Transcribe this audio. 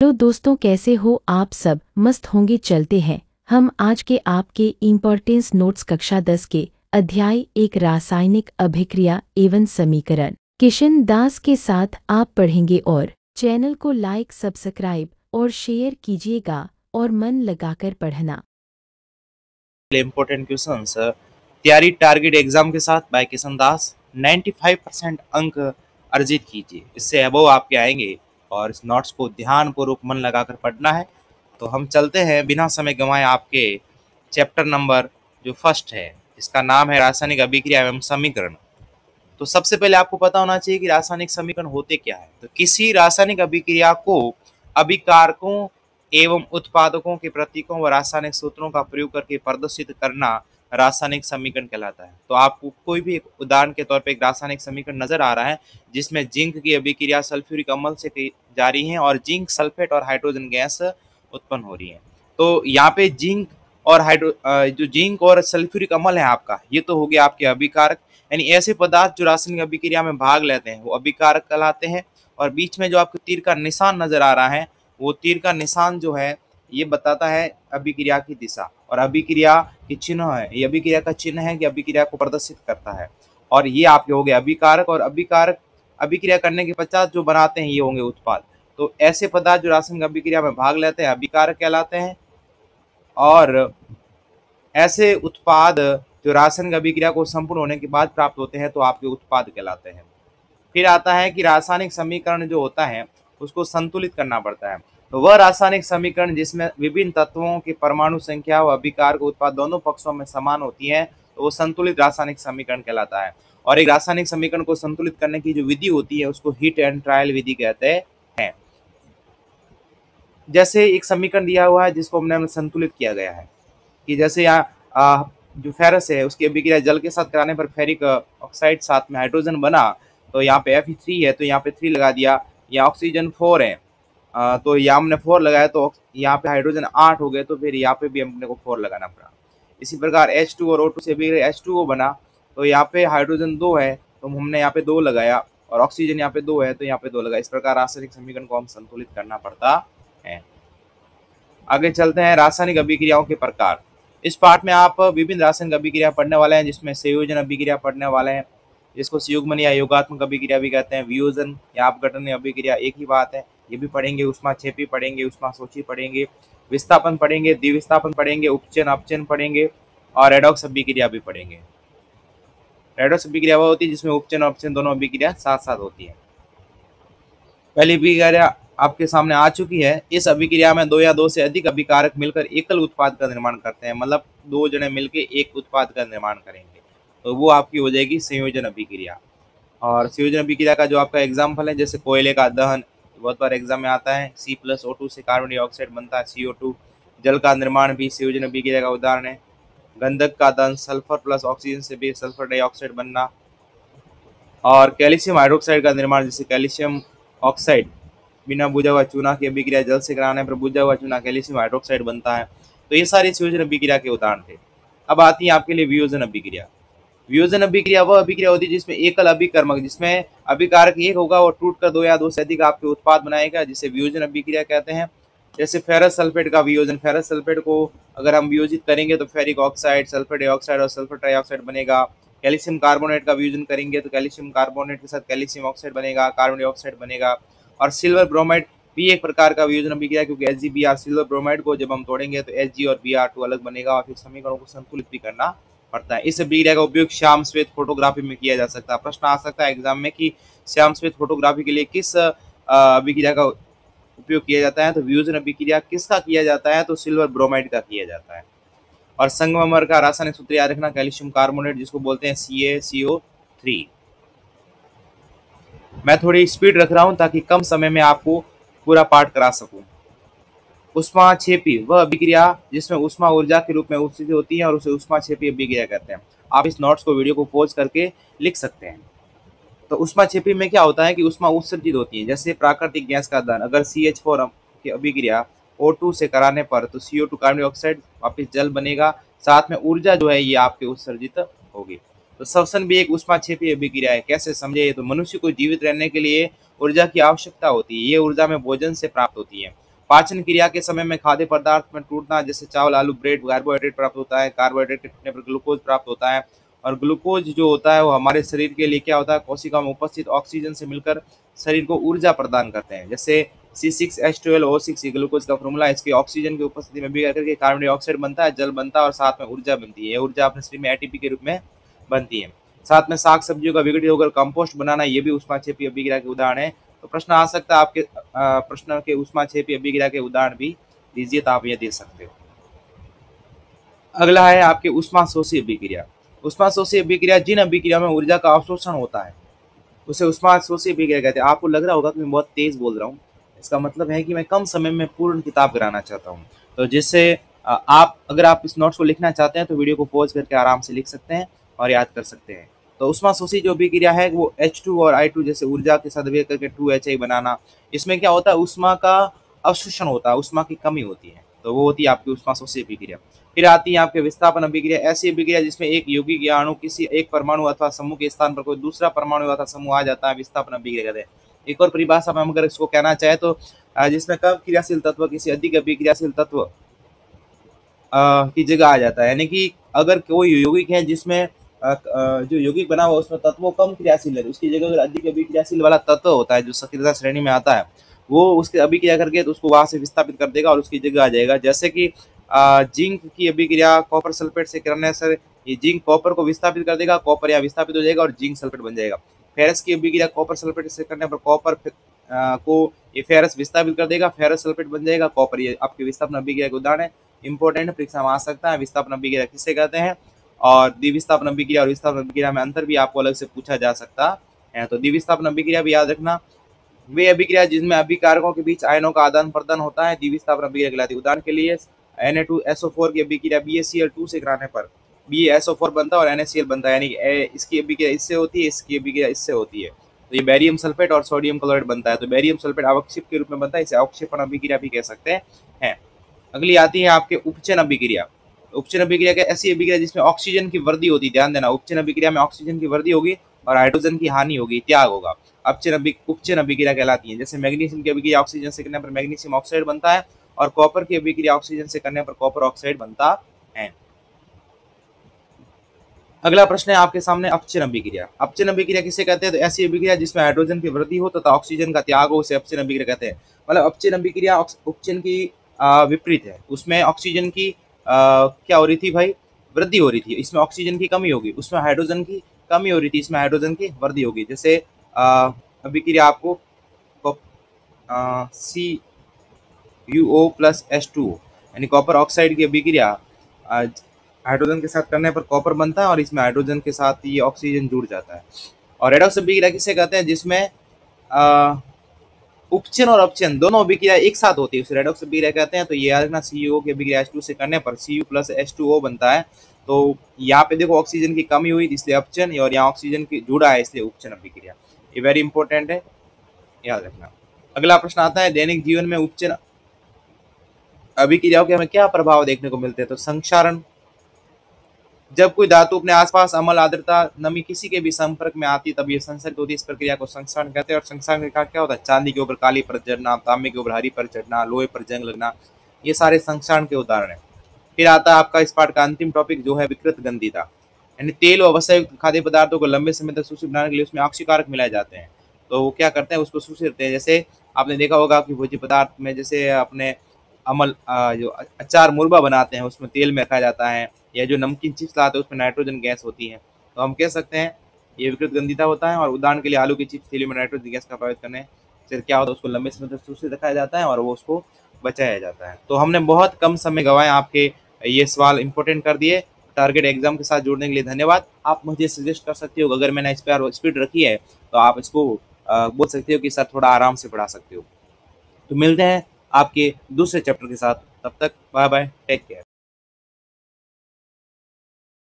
Hello दोस्तों, कैसे हो आप सब? मस्त होंगे। चलते हैं हम आज के आपके इम्पोर्टेंस नोट्स कक्षा 10 के अध्याय एक रासायनिक अभिक्रिया एवं समीकरण किशन दास के साथ आप पढ़ेंगे। और चैनल को लाइक सब्सक्राइब और शेयर कीजिएगा और मन लगाकर पढ़ना। इम्पोर्टेंट क्वेश्चंस तैयारी टारगेट एग्जाम के साथ बाय किशन दास 95% अंक अर्जित कीजिए। इससे अबव आपके आएंगे और इस नोट्स को ध्यानपूर्वक मन लगाकर पढ़ना है। तो हम चलते हैं बिना समय गंवाए आपके चैप्टर नंबर जो फर्स्ट है, इसका नाम है रासायनिक अभिक्रिया एवं समीकरण। तो सबसे पहले आपको पता होना चाहिए कि रासायनिक समीकरण होते क्या है। तो किसी रासायनिक अभिक्रिया को अभिकारकों एवं उत्पादकों के प्रतीकों व रासायनिक सूत्रों का प्रयोग करके प्रदर्शित करना रासायनिक समीकरण कहलाता है। तो आपको कोई भी एक उदाहरण के तौर पे एक रासायनिक समीकरण नजर आ रहा है जिसमें जिंक की अभिक्रिया सल्फ्यूरिक अम्ल से की जा रही है और जिंक सल्फेट और हाइड्रोजन गैस उत्पन्न हो रही है। तो यहाँ पे जिंक और जो जिंक और सल्फ्यूरिक अम्ल है आपका, ये तो हो गया आपके अभिकारक, यानी ऐसे पदार्थ जो रासायनिक अभिक्रिया में भाग लेते हैं वो अभिकारक कहलाते हैं। और बीच में जो आपको तीर का निशान नजर आ रहा है, वो तीर का निशान जो है ये बताता है अभिक्रिया की दिशा और अभिक्रिया की चिन्ह है, ये अभिक्रिया का चिन्ह है कि अभिक्रिया को प्रदर्शित करता है। और ये आपके हो गए अभिकारक, और अभिकारक अभिक्रिया करने के पश्चात जो बनाते हैं ये होंगे उत्पाद। तो ऐसे पदार्थ जो रासायनिक अभिक्रिया में भाग लेते हैं अभिकारक कहलाते हैं, और ऐसे उत्पाद जो रासायनिक अभिक्रिया को संपूर्ण होने के बाद प्राप्त होते हैं तो आपके उत्पाद कहलाते हैं। फिर आता है कि रासायनिक समीकरण जो होता है उसको संतुलित करना पड़ता है। तो वह रासायनिक समीकरण जिसमें विभिन्न तत्वों की परमाणु संख्या व अभिकारक उत्पाद दोनों पक्षों में समान होती है तो वो संतुलित रासायनिक समीकरण कहलाता है। और एक रासायनिक समीकरण को संतुलित करने की जो विधि होती है उसको हीट एंड ट्रायल विधि कहते हैं। जैसे एक समीकरण दिया हुआ है जिसको हमने संतुलित किया गया है कि जैसे यहाँ जो फेरस है उसकी अभिक्रिया जल के साथ कराने पर फेरिक ऑक्साइड साथ में हाइड्रोजन बना, तो यहाँ पे Fe3 है तो यहाँ पे 3 लगा दिया। यहाँ ऑक्सीजन 4 है तो यहाँ हमने 4 लगाया, तो यहाँ पे हाइड्रोजन 8 हो गए तो फिर यहाँ पे भी हमने को 4 लगाना पड़ा। इसी प्रकार H2 और O2 से भी H2O बना, तो यहाँ पे हाइड्रोजन 2 है तो हमने यहाँ पे 2 लगाया, और ऑक्सीजन यहाँ पे 2 है तो यहाँ पे 2 लगाया। इस प्रकार रासायनिक समीकरण को हम संतुलित करना पड़ता है। आगे चलते हैं रासायनिक अभिक्रियाओं के प्रकार। इस पाठ में आप विभिन्न रासायनिक अभिक्रिया पढ़ने वाले हैं, जिसमें संयोजन अभिक्रिया पढ़ने वाले हैं, जिसको संयुग्मन या योगात्मक अभिक्रिया भी कहते हैं। वियोजन या अपघटन अभिक्रिया एक ही बात है, ये भी पढ़ेंगे। उष्माक्षेपी पढ़ेंगे, उष्माशोषी पढ़ेंगे, विस्थापन पढ़ेंगे, द्विविस्थापन पढ़ेंगे, उपचयन अपचयन पढ़ेंगे, और रेडॉक्स अभिक्रिया भी पढ़ेंगे। रेडॉक्स अभिक्रिया वह होती है जिसमें उपचयन और अपचयन दोनों अभिक्रिया साथ साथ होती है। पहली अभिक्रिया आपके सामने आ चुकी है। इस अभिक्रिया में 2 या 2 से अधिक अभिकारक मिलकर एकल उत्पाद का निर्माण करते हैं, मतलब 2 जने मिलकर एक उत्पाद का निर्माण करेंगे, तो वो आपकी हो जाएगी संयोजन अभिक्रिया। और संयोजन अभिक्रिया का जो आपका एग्जाम्पल है, जैसे कोयले का दहन बहुत बार एग्जाम में आता है, C+O2 से कार्बन डाइऑक्साइड बनता है CO2। जल का निर्माण भी संयोजन अभिक्रिया का उदाहरण है। गंधक का दहन सल्फर प्लस ऑक्सीजन से भी सल्फर डाइऑक्साइड बनना। और कैल्शियम हाइड्रोक्साइड का निर्माण, जैसे कैल्शियम ऑक्साइड बिना बुझा हुआ चूना की अभिक्रिया जल से कराने पर बुझा हुआ चूना कैल्शियम हाइड्रोक्साइड बनता है। तो ये सारी संयोजन अभिक्रिया के उदाहरण थे। अब आती है आपके लिए वियोजन अभिक्रिया। वियोजन अभिक्रिया वह अभिक्रिया होती है जिसमें एकल अभिकर्मक, जिसमें अभिकारक एक होगा और टूटकर 2 या 2 से अधिक आपके उत्पाद बनाएगा, जिसे वियोजन अभिक्रिया कहते हैं। जैसे फेरस सल्फेट का वियोजन, फेरस सल्फेट को अगर हम वियोजित करेंगे तो फेरिक ऑक्साइड, सल्फर डाइऑक्साइड और सल्फर ट्राइऑक्साइड बनेगा। कैल्शियम कार्बोनेट का वियोजन करेंगे तो कैल्शियम कार्बोनेट के साथ कैल्शियम ऑक्साइड बनेगा, कार्बन डाइऑक्साइड बनेगा। और सिल्वर ब्रोमाइड भी एक प्रकार का वियोजन अभिक्रिया, क्योंकि HgBr सिल्वर ब्रोमाइड को जब हम तोड़ेंगे तो Hg और Br2 अलग बनेगा, और फिर समीकरणों को संतुलित भी करना पड़ता है। इस अभिक्रिया का उपयोग श्याम श्वेत फोटोग्राफी में किया जा सकता है। प्रश्न आ सकता है एग्जाम में कि श्याम श्वेत फोटोग्राफी के लिए किस अभिक्रिया का उपयोग किया जाता है, तो वियोजन अभिक्रिया किसका किया जाता है, तो सिल्वर ब्रोमाइड का किया जाता है। और संगमरमर का रासायनिक सूत्र याद रखना, कैल्शियम कार्बोनेट, जिसको बोलते हैं CaCO3। मैं थोड़ी स्पीड रख रहा हूं ताकि कम समय में आपको पूरा पाठ करा सकूं। उष्माक्षेपी वह अभिक्रिया जिसमें उष्मा ऊर्जा के रूप में उत्सर्जित होती है और उसे उष्माक्षेपी अभिक्रिया कहते हैं। आप इस नोट्स को वीडियो को पॉज करके लिख सकते हैं। तो उष्माक्षेपी में क्या होता है कि उष्मा उत्सर्जित होती है, जैसे प्राकृतिक गैस का दहन, अगर CH4 की अभिक्रिया O2 से कराने पर तो CO2 कार्बन डाइऑक्साइड वापिस जल बनेगा, साथ में ऊर्जा जो है ये आपके उत्सर्जित होगी। तो श्वसन भी एक उष्माक्षेपी अभिक्रिया है। कैसे समझे, तो मनुष्य को जीवित रहने के लिए ऊर्जा की आवश्यकता होती है, ये ऊर्जा में भोजन से प्राप्त होती है। पाचन क्रिया के समय में खाद्य पदार्थ में टूटना, जैसे चावल, आलू, ब्रेड, कार्बोहाइड्रेट प्राप्त होता है। कार्बोहाइड्रेट के टूटने पर ग्लूकोज प्राप्त होता है, और ग्लूकोज जो होता है वो हमारे शरीर के लिए क्या होता है, कोशिका में उपस्थित ऑक्सीजन से मिलकर शरीर को ऊर्जा प्रदान करते हैं। जैसे C6H12O6 ये ग्लूकोज का फॉर्मूला, इसकी ऑक्सीजन की उपस्थिति में बिगड़ करके कार्बन डाइऑक्साइड बनता है, जल बनता है और साथ में ऊर्जा बनती है। ऊर्जा अपने शरीर में ATP के रूप में बनती है। साथ में साग सब्जियों का विघटित होकर कंपोस्ट बनाना, ये भी ऊष्माक्षेपीय अभिक्रिया के उदाहरण है। तो प्रश्न आ सकता है आपके प्रश्न के ऊष्माक्षेपीय अभिक्रिया के उदाहरण भी दीजिए, तो आप ये दे सकते हो। अगला है आपके ऊष्माशोषी अभिक्रिया। ऊष्माशोषी अभिक्रिया जिन अभिक्रिया में ऊर्जा का अवशोषण होता है उसे ऊष्माशोषी अभिक्रिया कहते हैं। आपको लग रहा होगा कि मैं बहुत तेज बोल रहा हूँ, इसका मतलब है कि मैं कम समय में पूर्ण किताब कराना चाहता हूँ। तो जिससे आप अगर आप इस नोट्स को लिखना चाहते हैं तो वीडियो को पॉज करके आराम से लिख सकते हैं और याद कर सकते हैं। तो ऊष्माशोषी जो अभिक्रिया है वो H2 और I2 जैसे ऊर्जा के साथ अभिक्रिया करके 2HI बनाना। इसमें क्या होता है, ऊष्मा का अवशोषण होता है, ऊष्मा की कमी होती है, तो वो होती है आपकी ऊष्माशोषी अभिक्रिया। फिर आती है आपके विस्थापन अभिक्रिया। ऐसी अभिक्रिया जिसमें एक यौगिक या अणु किसी एक परमाणु अथवा समूह के स्थान पर कोई दूसरा परमाणु अथवा समूह आ जाता है, विस्थापन अभिक्रिया कहते हैं। एक और परिभाषा में हम अगर इसको कहना चाहे तो जिसमें कम क्रियाशील तत्व किसी अधिक अभिक्रियाशील तत्व की जगह आ जाता है। यानी कि अगर कोई यौगिक है जिसमें जो यौगिक बना हुआ उसमें तत्वों कम क्रियाशील है, उसकी जगह अगर अधिक अभिक्रियाशील वाला तत्व होता है जो सक्रियता श्रेणी में आता है, वो उसके अभिक्रिया करके तो उसको वहां से विस्थापित कर देगा और उसकी जगह आ जाएगा। जैसे कि जिंक की अभिक्रिया कॉपर सल्फेट से करने से ये जिंक कॉपर को विस्थापित कर देगा, कॉपर यहाँ विस्थापित हो जाएगा और जिंक सल्फेट बन जाएगा। फेरस की अभिक्रिया कॉपर सल्फेट से करने पर कॉपर को ये फेरस विस्थापित कर देगा, फेरस सल्फेट बन जाएगा कॉपर। ये आपके विस्थापन अभिक्रिया के उदाहरण है, इंपॉर्टेंट परीक्षा में आ सकता है। विस्थापन अभिक्रिया किसे कहते हैं, और द्विविस्थापन अभिक्रिया और विस्थापन अभिक्रिया में अंतर भी आपको अलग से पूछा जा सकता है। तो द्विविस्थापन अभिक्रिया भी याद रखना, वे अभिक्रिया जिसमें अभिकारकों के बीच आयनों का आदान प्रदान होता है, द्विविस्थापन अभिक्रिया कहलाती है। उदाहरण के लिए Na2SO4 की अभिक्रिया BaCl2 से कराने पर BaSO4 बनता है और NaCl बनता है, यानी इसकी अभिक्रिया इससे होती है, इसकी अभिक्रिया इससे होती है, तो ये बेरियम सल्फेट और सोडियम क्लोराइड बनता है। तो बेरियम सल्फेट अवक्षेप के रूप में बनता है, इसे अवक्षेपण अभिक्रिया भी कह सकते हैं। अगली आती है आपके उपचयन अभिक्रिया। उपचयन अभिक्रिया का ऐसी अभिक्रिया जिसमें ऑक्सीजन की वृद्धि होती है, ध्यान देना, उपचयन अभिक्रिया में ऑक्सीजन की वृद्धि होगी और हाइड्रोजन की हानि होगी, त्याग होगा, उपचयन अभिक्रिया कहलाती है। जैसे मैग्नीशियम की अभिक्रिया ऑक्सीजन से करने पर मैग्नीशियम ऑक्साइड बनता है और कॉपर की अभिक्रिया ऑक्सीजन से करने पर कॉपर ऑक्साइड बनता है। अगला प्रश्न है आपके सामने अपचयन अभिक्रिया। अपचयन अभिक्रिया किसे कहते हैं, तो ऐसी अभिक्रिया जिसमें हाइड्रोजन की वृद्धि हो तथा ऑक्सीजन का त्याग हो उसे अपचयन अभिक्रिया कहते हैं। मतलब अपचयन अभिक्रिया उपचयन की विपरीत है, उसमें ऑक्सीजन की क्या हो रही थी भाई, वृद्धि हो रही थी, इसमें ऑक्सीजन की कमी होगी, उसमें हाइड्रोजन की कमी हो रही थी, इसमें हाइड्रोजन की वृद्धि होगी। जैसे अभिक्रिया आपको CuO+H2O यानी कॉपर ऑक्साइड की अभिक्रिया हाइड्रोजन के साथ करने पर कॉपर बनता है और इसमें हाइड्रोजन के साथ ये ऑक्सीजन जुड़ जाता है। और रेडॉक्स अभिक्रिया किसे कहते हैं, जिसमें उपचयन और अपचयन दोनों अभिक्रिया एक साथ होती है, उसे रेडॉक्स अभिक्रिया कहते हैं। तो ये याद रखना, CuO की अभिक्रिया H2 से करने पर Cu+H2O बनता है। तो यहाँ पे देखो ऑक्सीजन की कमी हुई इसलिए अपचयन, और यहाँ ऑक्सीजन की जुड़ा है इसलिए उपचयन अभिक्रिया। ये वेरी इंपॉर्टेंट है, याद रखना। अगला प्रश्न आता है, दैनिक जीवन में उपचयन अभिक्रियाओं के हमें क्या प्रभाव देखने को मिलते हैं, तो संक्षारण। जब कोई धातु अपने आसपास अम्ल, आर्द्रता, नमी किसी के भी संपर्क में आती तब ये संसर्ग होती है, इस प्रक्रिया को संक्षारण कहते हैं। और संक्षारण का क्या होता है, चांदी के ऊपर काली परत चढ़ना, तांबे के ऊपर हरी परत चढ़ना, लोहे पर जंग लगना, ये सारे संक्षारण के उदाहरण है। फिर आता है आपका इस पाठ का अंतिम टॉपिक जो है विकृत गंधिता, यानी तेल और वसायुक्त खाद्य पदार्थों को लंबे समय तक सुरक्षित बनाने के लिए उसमें ऑक्सीकारक मिलाए जाते हैं। तो वो क्या करते हैं, उसको सुरक्षित रखते हैं। जैसे आपने देखा होगा कि भोज्य पदार्थ में जैसे अपने अमल जो अचार मुरबा बनाते हैं उसमें तेल में रखा जाता है, या जो नमकीन चिप्स लाते हैं उसमें नाइट्रोजन गैस होती है। तो हम कह सकते हैं ये विकृत गंधिता होता है। और उदाहरण के लिए आलू की चिप्स तेल में नाइट्रोजन गैस का प्रयोग करने से क्या होता है, उसको लंबे समय तक सुरक्षित रखा जाता है और वो उसको बचाया जाता है। तो हमने बहुत कम समय गंवाए, आपके ये सवाल इंपॉर्टेंट कर दिए। टारगेट एग्जाम के साथ जुड़ने के लिए धन्यवाद। आप मुझे सजेस्ट कर सकते हो, अगर मैंने इस पर स्पीड रखी है तो आप इसको बोल सकते हो कि सर थोड़ा आराम से पढ़ा सकते हो। तो मिलते हैं आपके दूसरे चैप्टर के साथ, तब तक बाय बाय, टेक केयर।